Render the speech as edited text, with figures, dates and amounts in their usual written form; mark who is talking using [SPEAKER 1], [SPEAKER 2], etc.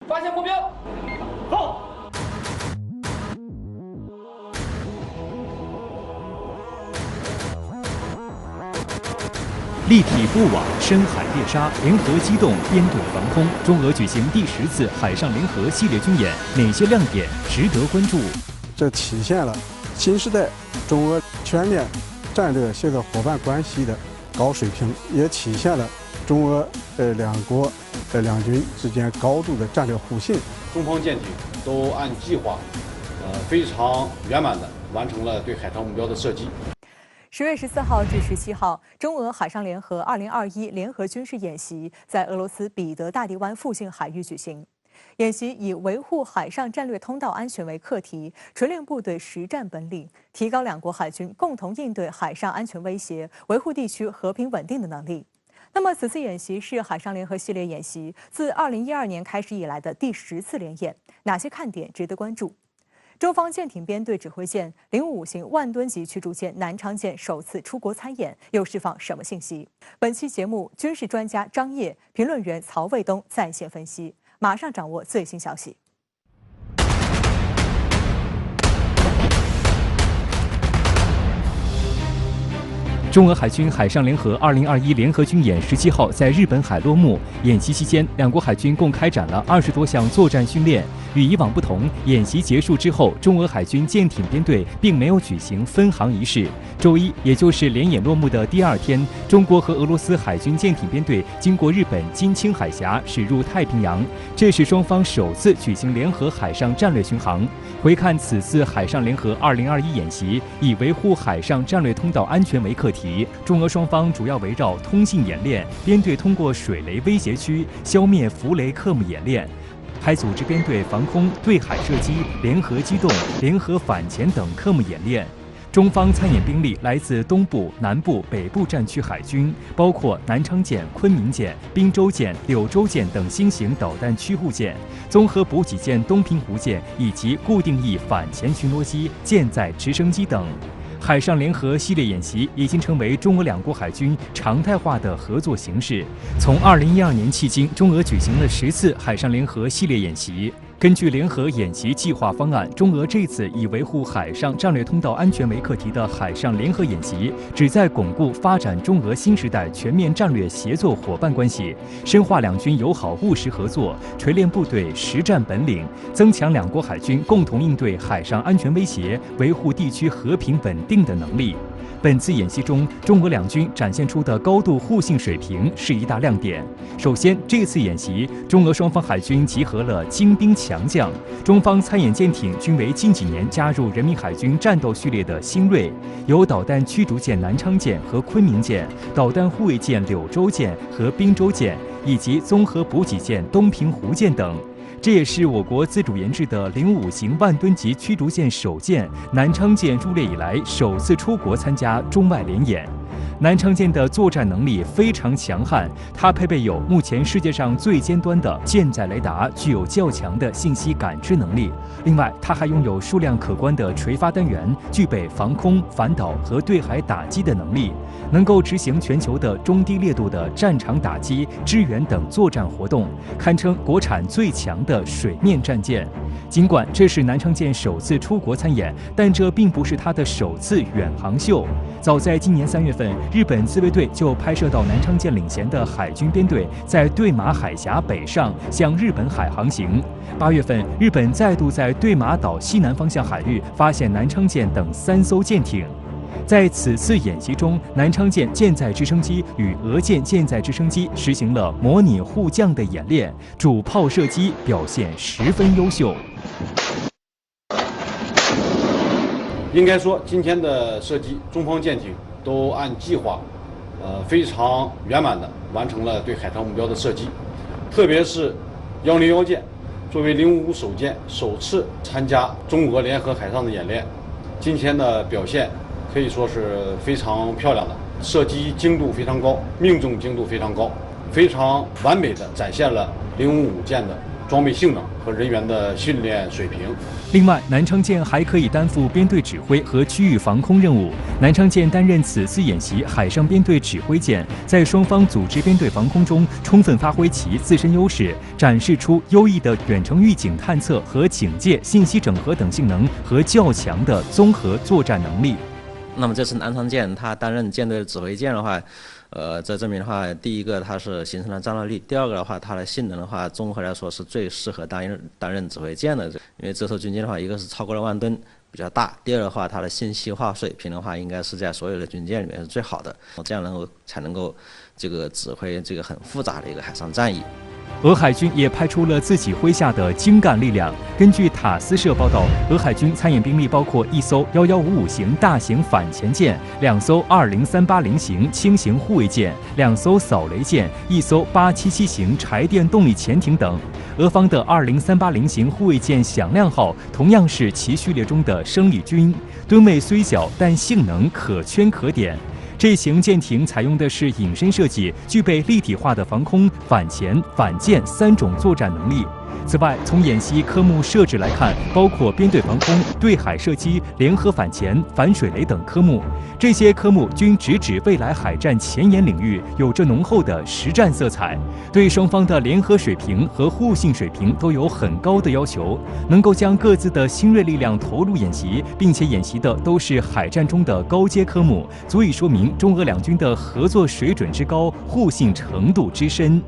[SPEAKER 1] 发现目标，走。
[SPEAKER 2] 立体布网、深海猎杀、联合机动编队防空，中俄举行第10次海上联合系列军演，哪些亮点值得关注？
[SPEAKER 3] 这体现了新时代中俄全面战略协作伙伴关系的高水平，也体现了中俄两国两军之间高度的战略互信。
[SPEAKER 4] 中方舰艇都按计划，非常圆满地完成了对海上目标的射击。
[SPEAKER 5] 10月14号至17号，中俄海上联合2021联合军事演习在俄罗斯彼得大帝湾附近海域举行。演习以维护海上战略通道安全为课题，锤炼部队实战本领，提高两国海军共同应对海上安全威胁、维护地区和平稳定的能力。那么，此次演习是海上联合系列演习自2012年开始以来的第10次联演，哪些看点值得关注？中方舰艇编队指挥舰055型万吨级驱逐舰南昌舰首次出国参演，又释放什么信息？本期节目，军事专家张烨、评论员曹卫东在线分析，马上掌握最新消息。
[SPEAKER 2] 中俄海军海上联合2021联合军演17号在日本海落幕。演习期间，两国海军共开展了20多项作战训练。与以往不同，演习结束之后，中俄海军舰艇编队并没有举行分航仪式。周一，也就是联演落幕的第2天，中国和俄罗斯海军舰艇编队经过日本津轻海峡驶入太平洋，这是双方首次举行联合海上战略巡航。回看此次海上联合2021演习，以维护海上战略通道安全为课题，中俄双方主要围绕通信演练、编队通过水雷威胁区、消灭浮雷科目演练，还组织编队防空、对海射击、联合机动、联合反潜等科目演练。中方参演兵力来自东部、南部、北部战区海军，包括南昌舰、昆明舰、滨州舰、柳州舰等新型导弹驱护舰、综合补给舰东平湖舰以及固定翼反潜巡逻机、舰载直升机等。海上联合系列演习已经成为中俄两国海军常态化的合作形式。从2012年迄今，中俄举行了10次海上联合系列演习。根据联合演习计划方案，中俄这次以维护海上战略通道安全为课题的海上联合演习，旨在巩固发展中俄新时代全面战略协作伙伴关系，深化两军友好务实合作，锤炼部队实战本领，增强两国海军共同应对海上安全威胁、维护地区和平稳定的能力。本次演习中，中俄两军展现出的高度互信水平是一大亮点。首先，这次演习，中俄双方海军集合了精兵强将，中方参演舰艇均为近几年加入人民海军战斗序列的新锐，有导弹驱逐舰南昌舰和昆明舰、导弹护卫舰柳州舰和滨州舰，以及综合补给舰东平湖舰等。这也是我国自主研制的055型万吨级驱逐舰首舰南昌舰入列以来首次出国参加中外联演。南昌舰的作战能力非常强悍，它配备有目前世界上最尖端的舰载雷达，具有较强的信息感知能力。另外，它还拥有数量可观的垂发单元，具备防空、反导和对海打击的能力，能够执行全球的中低烈度的战场打击、支援等作战活动，堪称国产最强的水面战舰。尽管这是南昌舰首次出国参演，但这并不是它的首次远航秀。早在今年3月份，日本自卫队就拍摄到南昌舰领衔的海军编队在对马海峡北上向日本海航行。8月份，日本再度在对马岛西南方向海域发现南昌舰等3艘舰艇。在此次演习中，南昌舰舰载直升机与俄舰舰载直升机实行了模拟互降的演练，主炮射击表现十分优秀。
[SPEAKER 4] 应该说，今天的射击，中方舰艇都按计划，非常圆满地完成了对海上目标的射击。特别是101舰，作为055首舰，首次参加中俄联合海上的演练，今天的表现可以说是非常漂亮的，射击精度非常高，命中精度非常高，非常完美地展现了055舰的装备性能和人员的训练水平。
[SPEAKER 2] 另外，南昌舰还可以担负编队指挥和区域防空任务。南昌舰担任此次演习海上编队指挥舰，在双方组织编队防空中充分发挥其自身优势，展示出优异的远程预警探测和警戒、信息整合等性能和较强的综合作战能力。
[SPEAKER 6] 那么这次南昌舰它担任舰队的指挥舰的话，这证明的话，第一个它是形成了战斗力，第二个的话，它的性能的话，综合来说是最适合担任指挥舰的。因为这艘军舰的话，一个是超过了1万吨，比较大；第二的话，它的信息化水平的话，应该是在所有的军舰里面是最好的，这样才能够这个指挥这个很复杂的一个海上战役。
[SPEAKER 2] 俄海军也派出了自己麾下的精干力量。根据塔斯社报道，俄海军参演兵力包括1艘1155型大型反潜舰、2艘20380型轻型护卫舰、2艘扫雷舰、1艘877型柴电动力潜艇等。俄方的20380型护卫舰响亮号同样是其序列中的生力军，吨位虽小，但性能可圈可点。这型舰艇采用的是隐身设计，具备立体化的防空、反潜、反舰3种作战能力。此外，从演习科目设置来看，包括编队防空、对海射击、联合反潜、反水雷等科目。这些科目均直指未来海战前沿领域，有着浓厚的实战色彩，对双方的联合水平和互信水平都有很高的要求。能够将各自的新锐力量投入演习，并且演习的都是海战中的高阶科目，足以说明中俄两军的合作水准之高，互信程度之深。